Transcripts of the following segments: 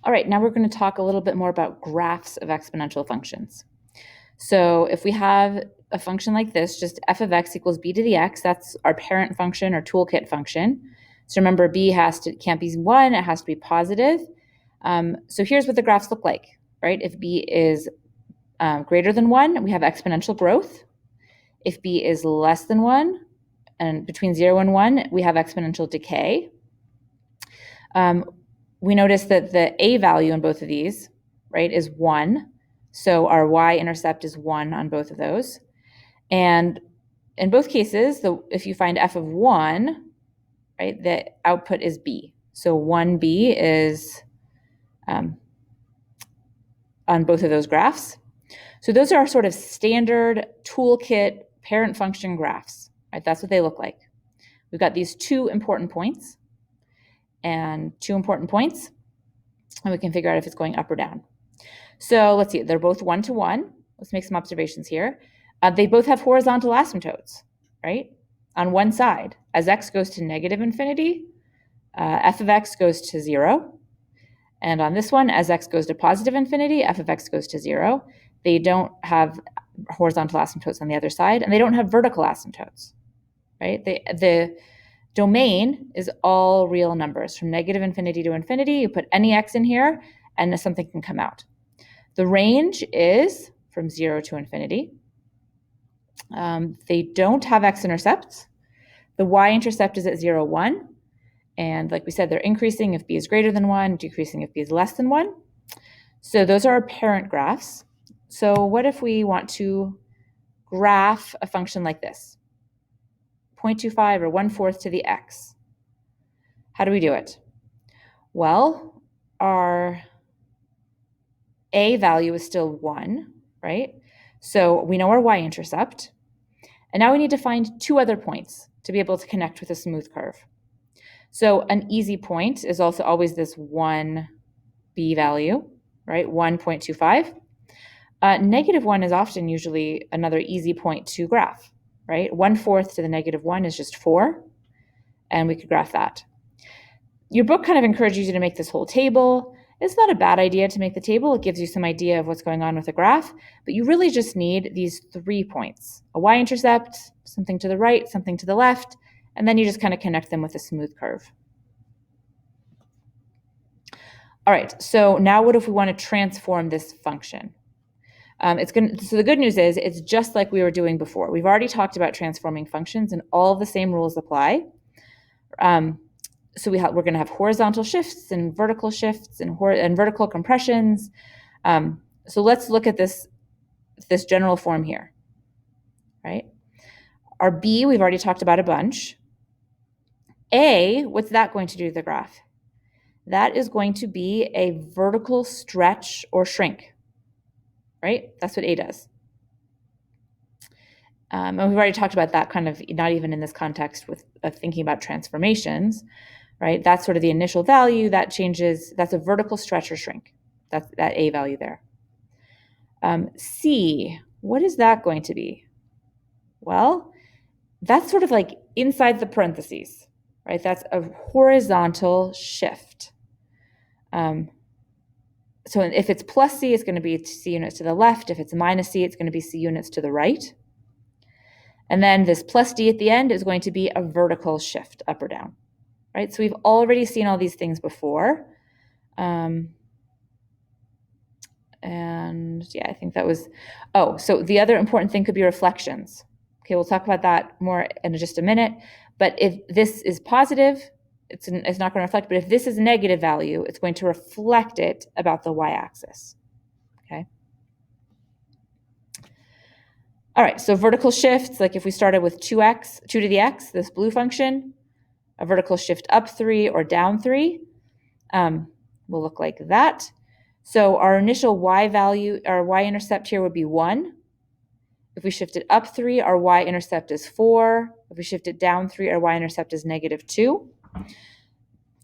All right, now we're going to talk a little bit more about graphs of exponential functions. So if we have a function like this, just f of x equals b to the x, that's our parent function or toolkit function. So remember, b can't be 1, it has to be positive. So here's what the graphs look like, right? If b is greater than 1, we have exponential growth. If b is less than 1, and between 0 and 1, we have exponential decay. We notice that the a value in both of these, right, is 1. So our y-intercept is 1 on both of those. And in both cases, if you find f of 1, right, the output is b. So 1b is on both of those graphs. So those are our sort of standard toolkit parent function graphs, right? That's what they look like. We've got these two important points, and we can figure out if it's going up or down. So let's see, they're both 1 to 1. Let's make some observations here. They both have horizontal asymptotes, right? On one side, as x goes to negative infinity, f of x goes to 0. And on this one, as x goes to positive infinity, f of x goes to 0. They don't have horizontal asymptotes on the other side, and they don't have vertical asymptotes, right? The domain is all real numbers. From negative infinity to infinity, you put any x in here, and something can come out. The range is from 0 to infinity. They don't have x-intercepts. The y-intercept is at 0, 1. And like we said, they're increasing if b is greater than 1, decreasing if b is less than 1. So those are our parent graphs. So what if we want to graph a function like this? 0.25 or 1/4 to the x. How do we do it? Well, our a value is still 1, right? So we know our y-intercept. And now we need to find two other points to be able to connect with a smooth curve. So an easy point is also always this 1b value, right? 1.25. -1 is often usually another easy point to graph, right? 1/4 to the -1 is just 4, and we could graph that. Your book kind of encourages you to make this whole table. It's not a bad idea to make the table. It gives you some idea of what's going on with the graph, but you really just need these 3 points: a y-intercept, something to the right, something to the left, and then you just kind of connect them with a smooth curve. All right, so now what if we want to transform this function? So the good news is it's just like we were doing before. We've already talked about transforming functions, and all the same rules apply. So we're going to have horizontal shifts and vertical shifts and vertical compressions. So let's look at this general form here, right? Our b, we've already talked about a bunch. A, what's that going to do to the graph? That is going to be a vertical stretch or shrink, right? That's what A does. And we've already talked about that kind of, not even in this context of thinking about transformations, right? That's sort of the initial value that changes. That's a vertical stretch or shrink. That's that A value there. C, what is that going to be? Well, that's sort of like inside the parentheses, right? That's a horizontal shift. So if it's plus C, it's going to be C units to the left. If it's minus C, it's going to be C units to the right. And then this plus D at the end is going to be a vertical shift up or down, right? So we've already seen all these things before. And yeah, I think that was, so the other important thing could be reflections. Okay, we'll talk about that more in just a minute. But if this is positive, it's not going to reflect, but if this is a negative value, it's going to reflect it about the y-axis, okay? All right, so vertical shifts, like if we started with 2 to the x, this blue function, a vertical shift up 3 or down 3 will look like that. So our initial y value, our y-intercept here would be 1. If we shift it up 3, our y-intercept is 4. If we shift it down 3, our y-intercept is -2.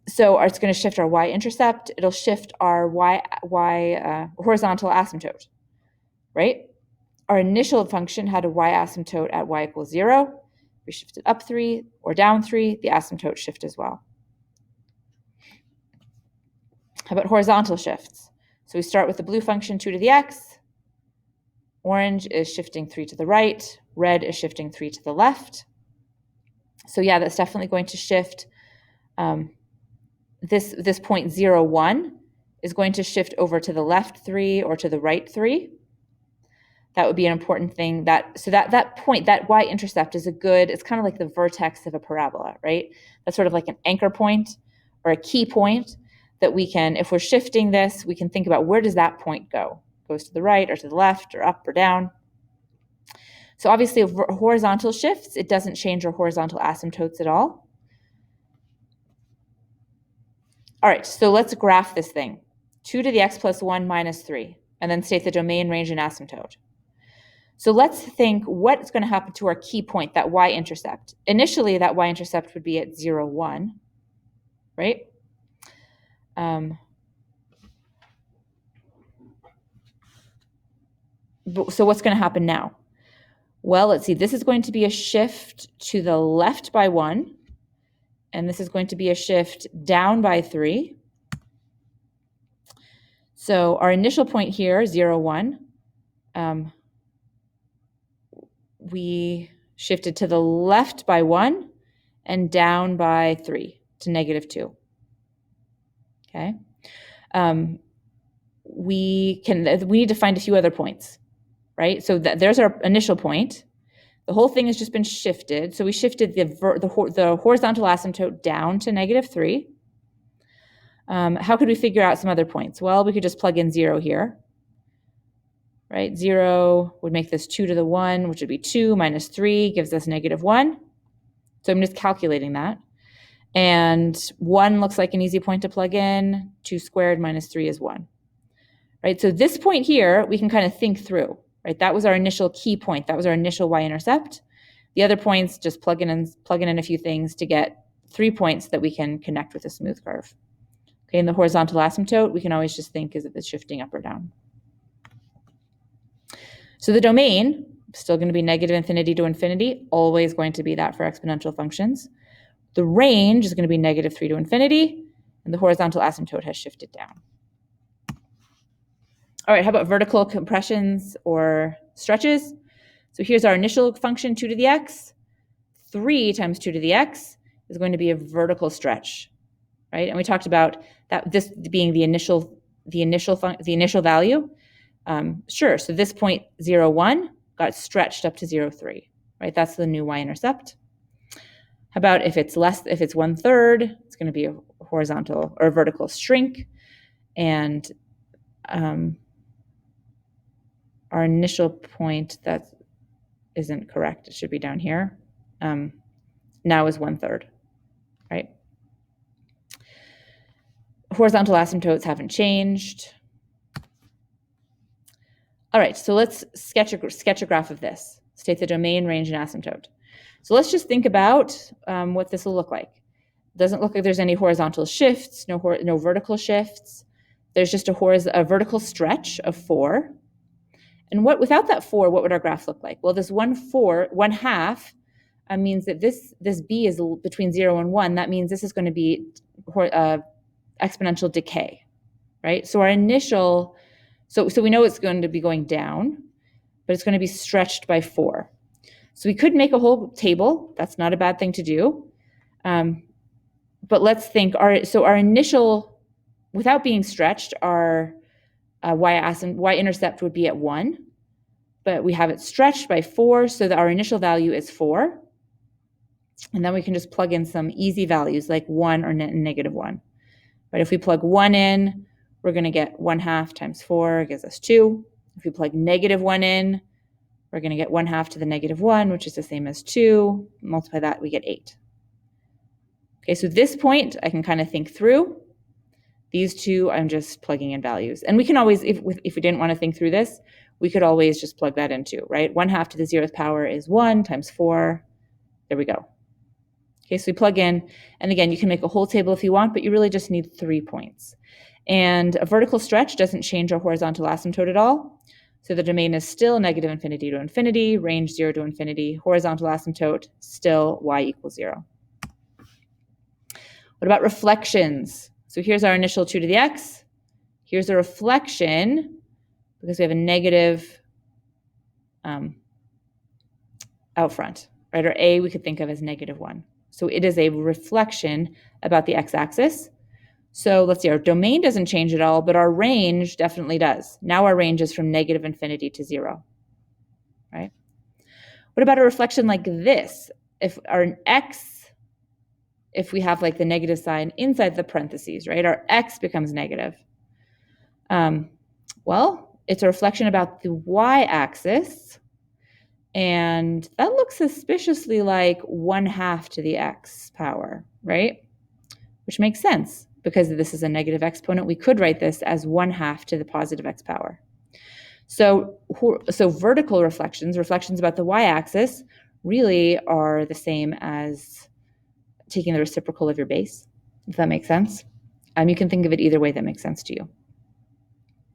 So it's going to shift our y-intercept. It'll shift our horizontal asymptote, right? Our initial function had a y-asymptote at y equals 0. If we shift it up 3 or down 3, the asymptote shift as well. How about horizontal shifts? So we start with the blue function 2 to the x. Orange is shifting 3 to the right. Red is shifting 3 to the left. So yeah, that's definitely going to shift. This point 0, 1 is going to shift over to the left 3 or to the right 3. That would be an important thing. That point, that y-intercept is it's kind of like the vertex of a parabola, right? That's sort of like an anchor point or a key point that we can, if we're shifting this, we can think about where does that point go? Goes to the right or to the left or up or down. So obviously horizontal shifts, it doesn't change our horizontal asymptotes at all. All right, so let's graph this thing. 2 to the x plus 1 minus 3, and then state the domain, range, and asymptote. So let's think what's going to happen to our key point, that y-intercept. Initially, that y-intercept would be at 0, 1, right? So what's going to happen now? Well, let's see. This is going to be a shift to the left by 1, and this is going to be a shift down by 3. So our initial point here, 0, 1, we shifted to the left by 1 and down by 3 to negative 2. Okay. We need to find a few other points, right? So there's our initial point. The whole thing has just been shifted. So we shifted the horizontal asymptote down to negative 3. How could we figure out some other points? Well, we could just plug in 0 here, right? 0 would make this 2 to the 1, which would be 2 minus 3 gives us negative 1. So I'm just calculating that. And 1 looks like an easy point to plug in. 2 squared minus 3 is 1. Right? So this point here, we can kind of think through, right? That was our initial key point. That was our initial y-intercept. The other points, just plugging in a few things to get 3 points that we can connect with a smooth curve. Okay, in the horizontal asymptote, we can always just think as if it's shifting up or down. So the domain, still going to be negative infinity to infinity, always going to be that for exponential functions. The range is going to be negative 3 to infinity, and the horizontal asymptote has shifted down. All right, how about vertical compressions or stretches? So here's our initial function, 2 to the x. 3 times 2 to the x is going to be a vertical stretch, right? And we talked about that this being the initial value. Sure, so this point 0, 1 got stretched up to 0, 3, right? That's the new y-intercept. How about if it's 1/3, it's going to be a horizontal or a vertical shrink. And our initial point, that isn't correct. It should be down here. Now is 1/3, right? Horizontal asymptotes haven't changed. All right, so let's sketch a graph of this. State the domain, range, and asymptote. So let's just think about what this will look like. It doesn't look like there's any horizontal shifts, no vertical shifts. There's just a vertical stretch of 4. And without that 4, what would our graph look like? Well, this 1/2 means that this b is between 0 and 1. That means this is going to be exponential decay, right? So our initial, so we know it's going to be going down, but it's going to be stretched by 4. So we could make a whole table. That's not a bad thing to do. But let's think, our initial, without being stretched, our y-intercept would be at 1, but we have it stretched by 4, so that our initial value is 4. And then we can just plug in some easy values like 1 or negative 1. But if we plug 1 in, we're going to get 1/2 times 4 gives us 2. If we plug negative 1 in, we're going to get 1/2 to the negative 1, which is the same as 2. Multiply that, we get 8. Okay, so this point, I can kind of think through. These two, I'm just plugging in values. And we can always, if we didn't want to think through this, we could always just plug that into, right? 1/2 to the 0th power is 1 times 4. There we go. Okay, so we plug in. And again, you can make a whole table if you want, but you really just need 3 points. And a vertical stretch doesn't change our horizontal asymptote at all. So the domain is still negative infinity to infinity, range 0 to infinity, horizontal asymptote still y equals 0. What about reflections? So here's our initial 2 to the x. Here's a reflection because we have a negative out front, right? Or a we could think of as -1. So it is a reflection about the x-axis. So let's see, our domain doesn't change at all, but our range definitely does. Now our range is from -infinity to 0, right? What about a reflection like this? If we have like the negative sign inside the parentheses, right? Our x becomes negative. Well, it's a reflection about the y-axis, and that looks suspiciously like 1/2 to the x power, right? Which makes sense because this is a negative exponent. We could write this as 1/2 to the positive x power. So vertical reflections about the y-axis, really are the same as taking the reciprocal of your base, if that makes sense. You can think of it either way that makes sense to you.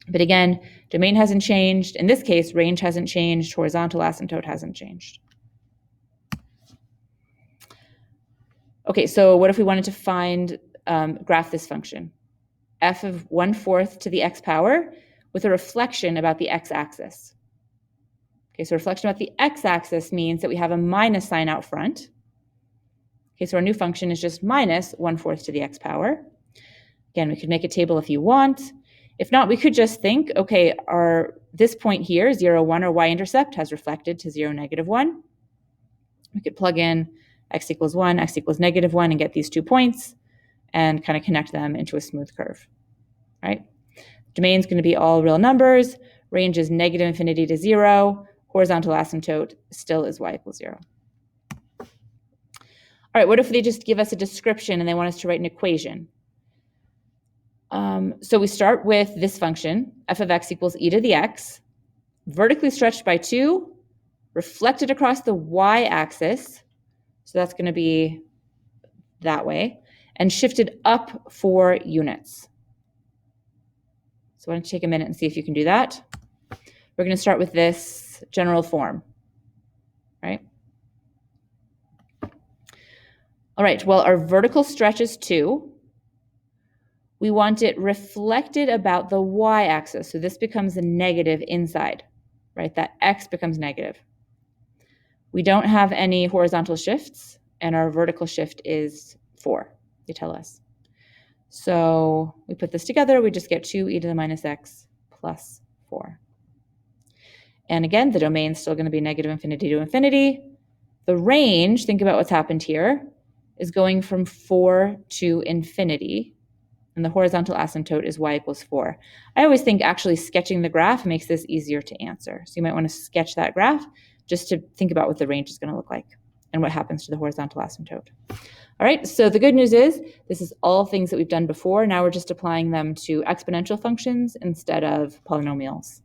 But again, domain hasn't changed. In this case, range hasn't changed. Horizontal asymptote hasn't changed. Okay, so what if we wanted to graph this function? F of 1/4 to the x power with a reflection about the x-axis. Okay, so reflection about the x-axis means that we have a minus sign out front. Okay, so our new function is just minus 1/4 to the x power. Again, we could make a table if you want. If not, we could just think, okay, this point here, 0, 1, our y-intercept has reflected to 0, -1. We could plug in x equals 1, x equals -1, and get these 2 points and kind of connect them into a smooth curve, right? Domain is going to be all real numbers. Range is -infinity to 0. Horizontal asymptote still is y equals 0. All right, what if they just give us a description and they want us to write an equation? So we start with this function, f of x equals e to the x, vertically stretched by 2, reflected across the y-axis, so that's going to be that way, and shifted up 4 units. So why don't you take a minute and see if you can do that. We're going to start with this general form, right? All right, well, our vertical stretch is 2. We want it reflected about the y-axis, so this becomes a negative inside, right? That x becomes negative. We don't have any horizontal shifts, and our vertical shift is 4, they tell us. So we put this together, we just get 2e to the minus x plus 4. And again, the domain's still going to be -infinity to infinity. The range, think about what's happened here, is going from 4 to infinity. And the horizontal asymptote is y equals 4. I always think actually sketching the graph makes this easier to answer. So you might want to sketch that graph just to think about what the range is going to look like and what happens to the horizontal asymptote. All right, so the good news is this is all things that we've done before. Now we're just applying them to exponential functions instead of polynomials.